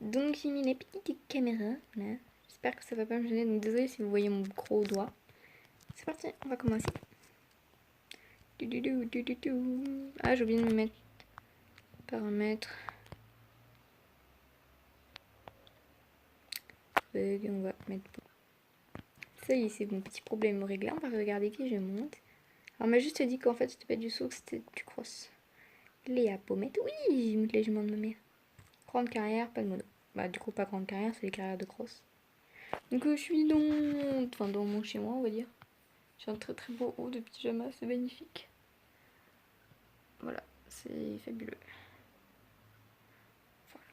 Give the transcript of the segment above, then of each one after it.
Donc j'ai mis les petites caméras, là. J'espère que ça va pas me gêner, donc désolé si vous voyez mon gros doigt. C'est parti, on va commencer. Ah, j'ai oublié de me mettre paramètres. On va mettre... Ça y est, c'est mon petit problème réglé. On va regarder qui je monte. Alors, on m'a juste dit qu'en fait, c'était pas du saut, que c'était du cross. Léa Pommette. Oui, j'ai mis les juments de ma mère. Grande carrière, pas de mono. Bah, du coup, pas grande carrière, c'est les carrières de cross. Donc, je suis dans mon chez moi, on va dire. J'ai un très très beau haut de pyjama, c'est magnifique. Voilà, c'est fabuleux. Voilà.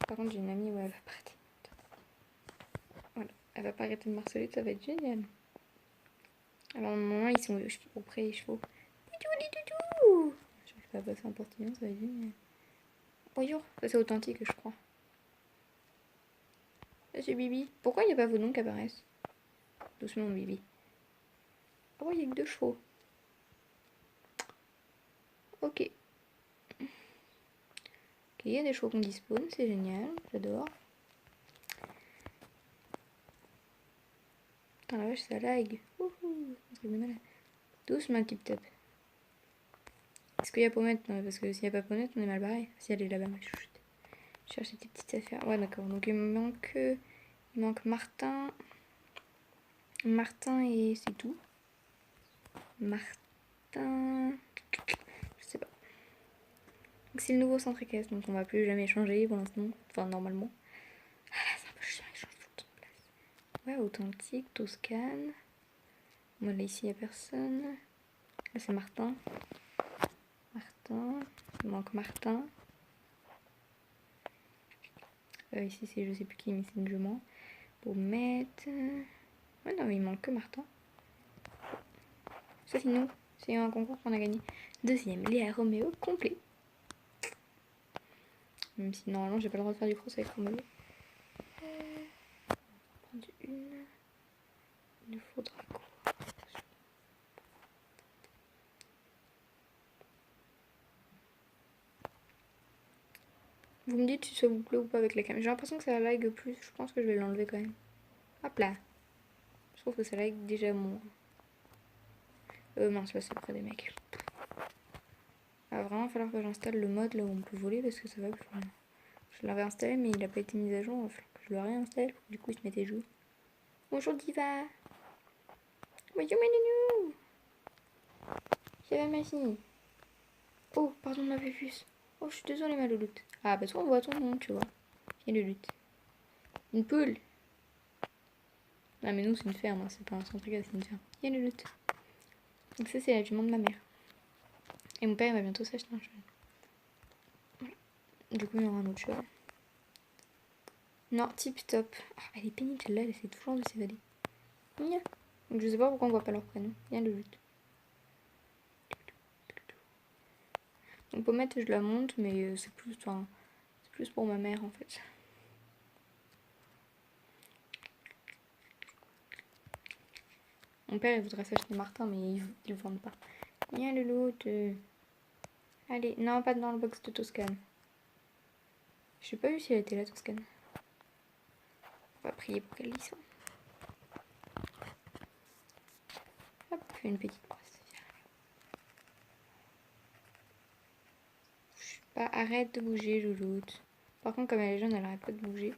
Par contre, j'ai une amie où elle va pas arrêter. Voilà, elle va pas arrêter de marceler, ça va être génial. Alors, moment, ils sont auprès des chevaux. Je vais pas passer un portillon, ça va être génial. Bonjour, ça c'est authentique, je crois. Ça c'est Bibi. Pourquoi il n'y a pas vos noms qui apparaissent? Doucement, Bibi. Ah ouais, il n'y a que 2 chevaux. Ok. Ok, il y a des chevaux qu'on dispose, c'est génial, j'adore. Putain, la vache, ça lag. Wouhou, un truc de malade. Doucement, tip top. Est-ce qu'il y a Pommette? Non, parce que s'il n'y a pas Pommette, on est mal barré. Si elle est là-bas, ma chouchoute. Je cherche des petites affaires. Ouais, d'accord. Donc il manque Martin. Martin et c'est tout. Martin. Je sais pas. Donc c'est le nouveau centre équestre, donc on va plus jamais changer pour l'instant. Enfin, normalement. Ah là, c'est un peu chiant, il change tout le temps de place. Ouais, authentique, Toscane. Bon, là, ici, il n'y a personne. Là, c'est Martin. Martin. Il manque Martin. Ici, c'est je sais plus qui, mais c'est une jument. Pour mettre. Ouais, non, mais il manque que Martin. Ça, c'est nous. C'est un concours qu'on a gagné. Deuxième, Léa Roméo complet. Même si normalement, j'ai pas le droit de faire du cross avec Roméo. Prendre une. Il nous faudra quoi? Vous me dites si ça vous plaît ou pas avec la caméra. J'ai l'impression que ça lag plus. Je pense que je vais l'enlever quand même. Hop là. Je trouve que ça lag déjà moins. Mince, là c'est près des mecs. Il va vraiment falloir que j'installe le mode là où on peut voler parce que ça va plus. Je l'avais installé mais il a pas été mis à jour. Il va falloir que je le réinstalle. Du coup il se mettait jour. Bonjour Diva. Bonjour mes nounous. Ça va ma fille? Oh, pardon ma puce. Oh, je suis désolée ma louloute. Ah, parce qu'on voit ton nom, tu vois. Viens louloute. Une poule. Ah, mais nous, c'est une ferme, hein. C'est pas un centre équestre, c'est une ferme. Viens louloute. Donc, ça, c'est la jument de ma mère. Et mon père, il va bientôt s'acheter un cheval. Voilà. Du coup, il y aura un autre cheval. Non, tip top. Ah, elle est pénible celle-là, elle essaie toujours de s'évader. Nia. Donc, je sais pas pourquoi on voit pas leur prénom. Viens louloute. Donc, Pommette, je la monte, mais c'est plus pour ma mère en fait. Mon père il voudrait s'acheter Martin mais ils le vendent pas. Viens le l'autre. Allez, non pas dans le box de Toscane. Je sais pas vu si elle était là Toscane. On va prier pour qu'elle y soit. Hop, on fait une petite brosse. Pas, arrête de bouger Louloute. Par contre comme elle est jeune elle arrête pas de bouger.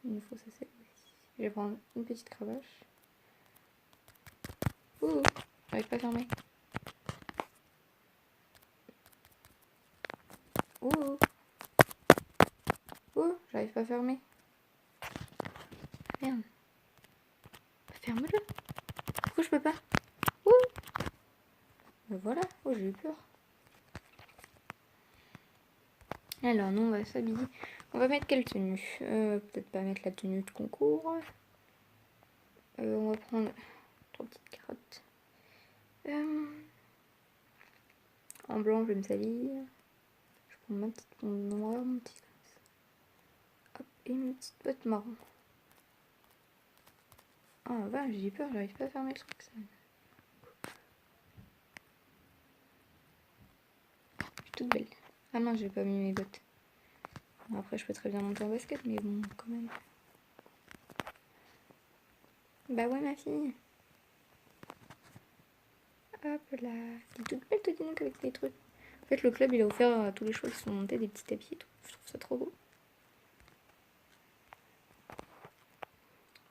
Il nous faut ça c'est. Je vais prendre une petite cravache. Ouh, j'arrive pas à fermer. Ouh. Ouh, j'arrive pas à fermer. Merde. Ferme-le. Pourquoi je peux pas? Ouh. Ben voilà. Oh, j'ai eu peur. Alors, nous, on va s'habiller. On va mettre quelle tenue? Peut-être pas mettre la tenue de concours. On va prendre 3 petites carottes. En blanc, je vais me salir. Je prends ma petite pompe noire, mon petit. Hop, et une petite botte marron. Oh va, j'ai peur, j'arrive pas à fermer le truc ça. Je suis toute belle. Ah mince, j'ai pas mis mes bottes. Après, je peux très bien monter en basket, mais bon, quand même. Bah ouais, ma fille. Hop là. T'es toute belle, toi, dis donc, avec tes trucs. En fait, le club, il a offert à tous les chevaux qui sont montés des petits tapis et tout. Je trouve ça trop beau.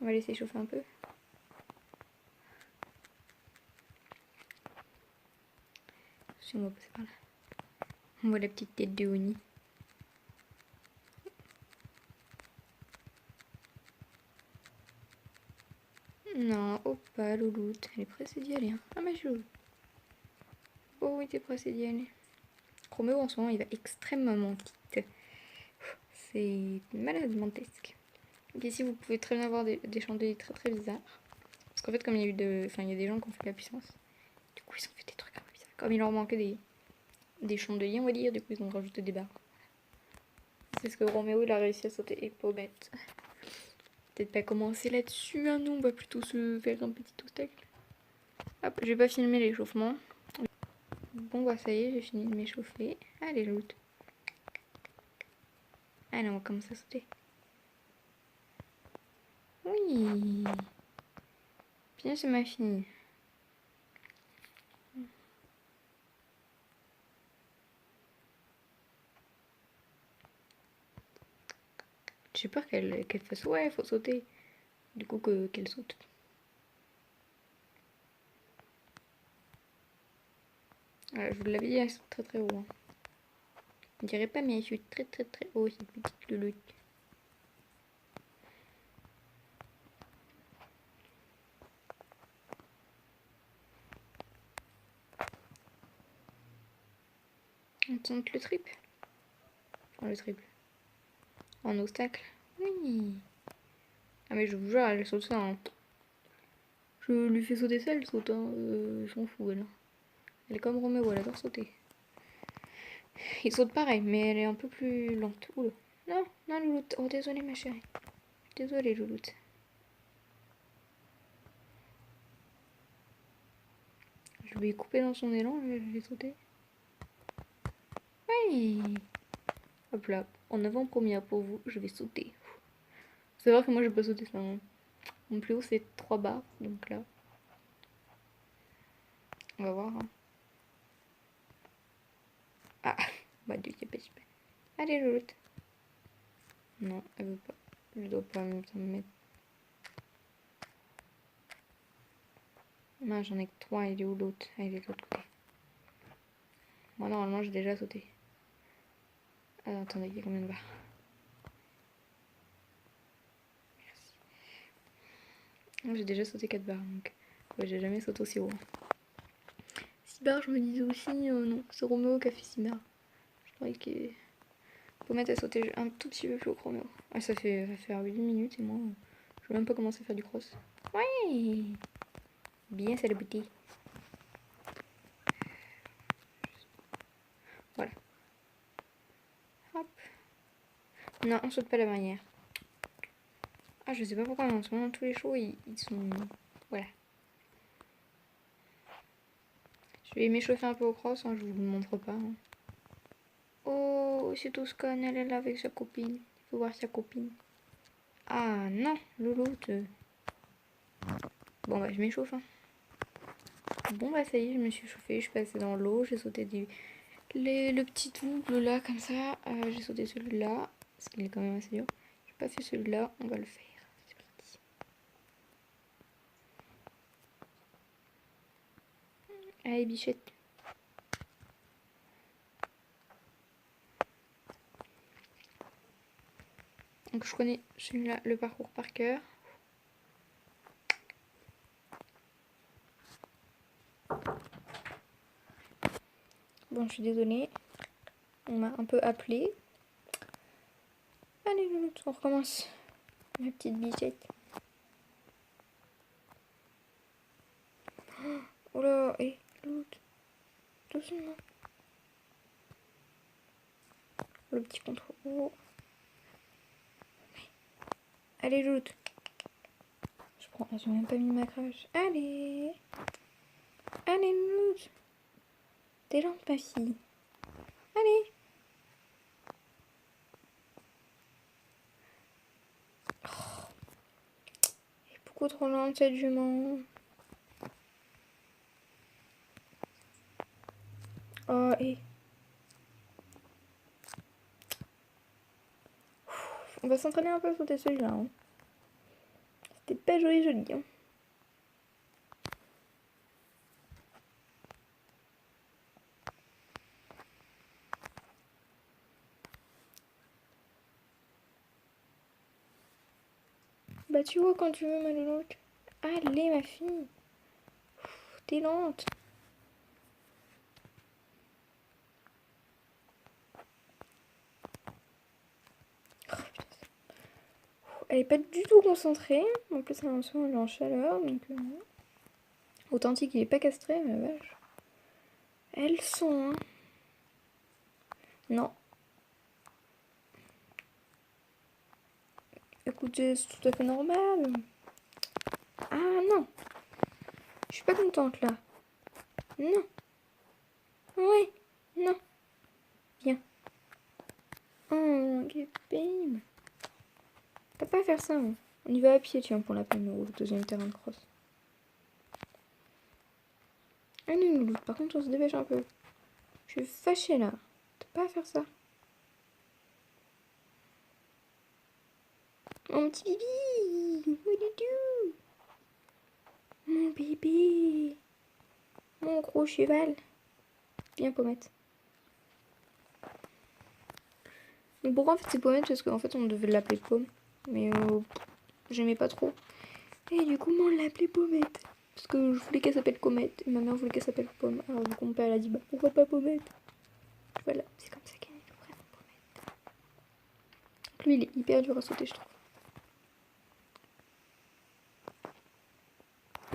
On va laisser chauffer un peu. Si on va passer par là. On voit la petite tête de Oni. Non, oh pas, Louloute. Elle est pressée d'y aller. Hein. Ah, ma chou. Oh oui, t'es pressée d'y aller. Roméo, en ce moment, il va extrêmement vite. C'est malade mentesque. Donc ici, vous pouvez très bien voir des chandeliers très très bizarres. Parce qu'en fait, comme il y a eu il y a des gens qui ont fait la puissance. Du coup, ils ont fait des trucs un peu bizarres. Comme il leur manquait des chandeliers, on va dire, du coup, ils ont rajouté des barres. C'est ce que Roméo, il a réussi à sauter et Paumette. Peut-être pas commencer là-dessus, hein, nous, on va plutôt se faire un petit obstacle. Hop, je vais pas filmer l'échauffement. Bon, bah ça y est, j'ai fini de m'échauffer. Allez, l'autre. Allez, on va commencer à sauter. Oui. Bien, c'est ma fille. J'ai peur qu'elle fasse ouais, faut sauter. Du coup, qu'elle saute. Voilà, je vous l'avais dit, elles sont très très haut. Hein. Je dirais pas, mais je suis très très très haut, cette petite louloute. On tente le triple. Enfin, le triple. En obstacle. Oui. Ah, mais je vous jure, elle saute ça. Hein. Je lui fais sauter ça, elle saute. Hein. Je m'en fous, elle. Elle est comme Roméo, elle adore sauter. Il saute pareil, mais elle est un peu plus lente. Oula. Non, non, Louloute. Oh, désolée, ma chérie. Désolée, Louloute. Je vais couper dans son élan, je vais sauter. Oui. Hop là, en avant-première pour vous, je vais sauter. C'est vrai que moi je peux sauter ça. Hein. Mon plus haut c'est 3 barres, donc là. On va voir. Hein. Ah, bah du coup, pas. Allez, Louloute. Non, elle veut pas. Je dois pas me mettre. Non, j'en ai que 3, il est où l'autre? Ah, il est de l'autre côté. Moi, normalement, j'ai déjà sauté. Ah, attendez, il y a combien de barres? J'ai déjà sauté 4 barres, donc ouais, j'ai jamais sauté aussi haut. 6 barres, je me disais aussi, non, c'est Roméo qui a fait 6 barres. Je croyais que Pommette a sauté un tout petit peu plus haut que Roméo. Ah, ça fait 8 minutes et moi, je vais même pas commencer à faire du cross. Ouais. Bien, c'est la bouteille. Voilà. Hop. Non, on saute pas la barrière. Ah, je sais pas pourquoi, mais en ce moment, tous les shows, ils sont... Voilà. Je vais m'échauffer un peu au cross, hein, je vous le montre pas. Hein. Oh, c'est Toscane, elle est là avec sa copine. Il faut voir sa copine. Ah non, Louloute. Bon, bah, je m'échauffe. Hein. Bon, bah, ça y est, je me suis chauffée. Je suis passée dans l'eau, j'ai sauté le petit double là, comme ça. J'ai sauté celui-là, parce qu'il est quand même assez dur. J'ai pas fait celui-là, on va le faire. C'est parti. Allez, bichette. Donc je connais celui-là, le parcours par cœur. Bon, je suis désolée. On m'a un peu appelé. Allez, on recommence. Ma petite bichette. Oh là, hé, l'autre. Doucement. Le petit contrôle. Oh. Allez, l'autre. Bon, là, j'ai même pas mis ma crache. Allez. Allez, Louloute. T'es lente, ma fille. Allez. Oh. Elle est beaucoup trop lente, cette jument. Oh, et... On va s'entraîner un peu à sauter celui-là. Hein. C'était pas joli, joli. Hein. Bah tu vois quand tu veux, ma louloute. Allez, ma fille. T'es lente. Oh, elle est pas du tout concentrée. En plus, elle est en chaleur. Donc, authentique, il est pas castré, mais vache. Elles sont. Hein. Non. Écoutez, c'est tout à fait normal. Ah non. Je suis pas contente là. Non. Ouais. Non. Viens. Oh, quelle peine. T'as pas à faire ça. Hein. On y va à pied, tiens, pour la peine, au deuxième terrain de cross. Allez, Loulou, par contre, on se dépêche un peu. Je suis fâchée là. T'as pas à faire ça. Mon petit bibi. What do you do? Mon bébé. Mon gros cheval. Viens, Pommette. Donc pourquoi en fait c'est Pommette? Parce qu'en fait on devait l'appeler Pomme. Mais j'aimais pas trop. Et du coup on l'appelait Pommette. Parce que je voulais qu'elle s'appelle Comète. Et ma mère voulait qu'elle s'appelle Pomme. Alors du coup mon père elle a dit bah pourquoi pas Pommette? Voilà, c'est comme ça qu'elle est le prénom Pommette. Donc lui il est hyper dur à sauter je trouve.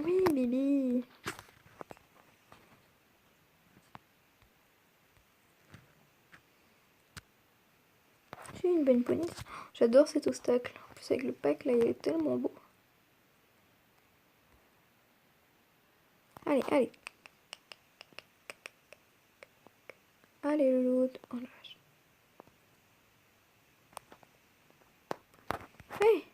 Oui bébé. J'ai une bonne poney. J'adore cet obstacle. En plus avec le pack là il est tellement beau. Allez, allez. Allez l'autre. Oh la vache. Hey.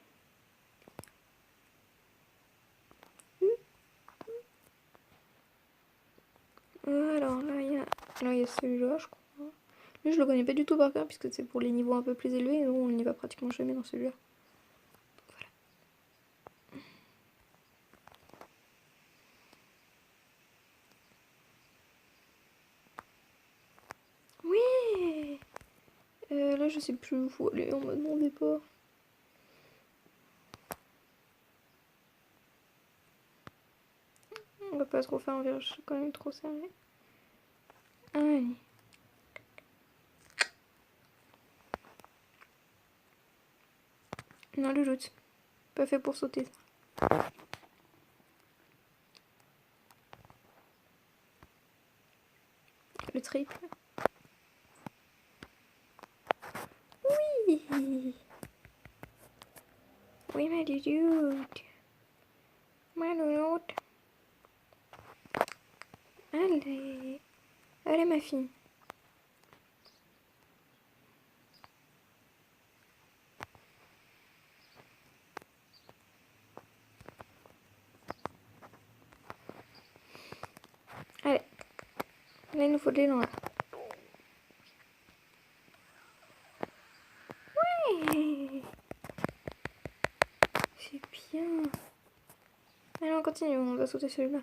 Alors là il y a celui-là je crois. Lui je le connais pas du tout par cœur puisque c'est pour les niveaux un peu plus élevés et nous on n'y va pratiquement jamais dans celui-là. Voilà. Oui. Là je sais plus où faut aller, on m'a demandé pas. On va pas trop faire un virage quand même trop serré. Allez. Non le doute. Pas fait pour sauter. Le triple. Oui. Oui ma doute. Ma louloute. Allez. Allez ma fille. Allez. Là il nous faut de l'élan là. Ouais. C'est bien. Allez on continue, on va sauter celui-là.